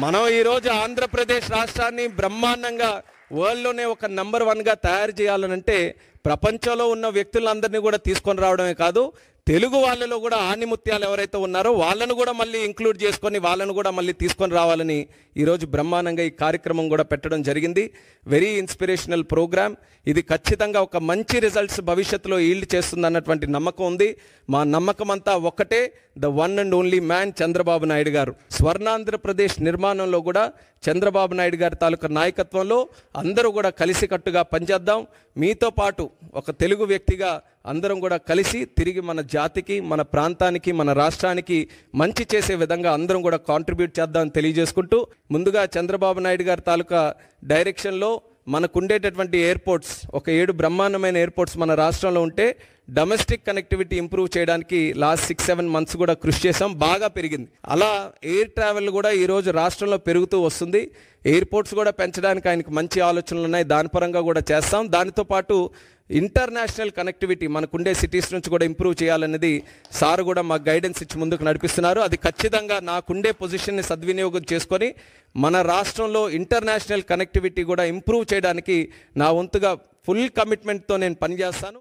మనం ఈరోజు ఆంధ్రప్రదేశ్ రాష్ట్రాన్ని బ్రహ్మాండంగా వరల్డ్లోనే ఒక నంబర్ 1గా తయారు చేయాలనంటే ప్రపంచంలో ఉన్న వ్యక్తులందరినీ కూడా తీసుకొని రావడమే కాదు, తెలుగు వాళ్ళలో కూడా ఆణిముత్యాలు ఎవరైతే ఉన్నారో వాళ్ళను కూడా మళ్ళీ ఇంక్లూడ్ చేసుకొని వాళ్ళను కూడా మళ్ళీ తీసుకొని రావాలని ఈరోజు బ్రహ్మాండంగా ఈ కార్యక్రమం కూడా పెట్టడం జరిగింది. Very inspirational program. ఇది ఖచ్చితంగా ఒక మంచి రిజల్ట్స్ భవిష్యత్తులో ఈల్డ్ చేస్తుంది అన్నటువంటి నమ్మకం ఉంది. మా నమ్మకం అంతా ఒక్కటే, the one and only man Chandrababu Naidu గారు. స్వర్ణాంధ్రప్రదేశ్ నిర్మాణంలో కూడా చంద్రబాబు నాయుడు గారి తాలూకా నాయకత్వంలో అందరూ కూడా కలిసికట్టుగా పనిచేద్దాం. మీతో పాటు ఒక తెలుగు వ్యక్తిగా అందరం కూడా కలిసి తిరిగి మన జాతికి, మన ప్రాంతానికి, మన రాష్ట్రానికి మంచి చేసే విధంగా అందరం కూడా కాంట్రిబ్యూట్ చేద్దామని తెలియజేసుకుంటూ, ముందుగా చంద్రబాబు నాయుడు గారి తాలూకా డైరెక్షన్లో మనకు ఉండేటటువంటి ఎయిర్పోర్ట్స్, ఒక 7 బ్రహ్మాండమైన ఎయిర్పోర్ట్స్ మన రాష్ట్రంలో ఉంటే డొమెస్టిక్ కనెక్టివిటీ ఇంప్రూవ్ చేయడానికి లాస్ట్ 6-7 మంత్స్ కూడా కృషి చేసాం, బాగా పెరిగింది. అలా ఎయిర్ ట్రావెల్ కూడా ఈరోజు రాష్ట్రంలో పెరుగుతూ వస్తుంది. ఎయిర్పోర్ట్స్ కూడా పెంచడానికి ఆయనకు మంచి ఆలోచనలు ఉన్నాయి, దాని పరంగా కూడా చేస్తాం. దానితో పాటు ఇంటర్నేషనల్ కనెక్టివిటీ మనకుండే సిటీస్ నుంచి కూడా ఇంప్రూవ్ చేయాలనేది సార్ కూడా మాకు గైడెన్స్ ఇచ్చి ముందుకు నడిపిస్తున్నారు. అది ఖచ్చితంగా నాకుండే పొజిషన్ని సద్వినియోగం చేసుకొని మన రాష్ట్రంలో ఇంటర్నేషనల్ కనెక్టివిటీ కూడా ఇంప్రూవ్ చేయడానికి నా వంతుగా ఫుల్ కమిట్మెంట్తో నేను పనిచేస్తాను.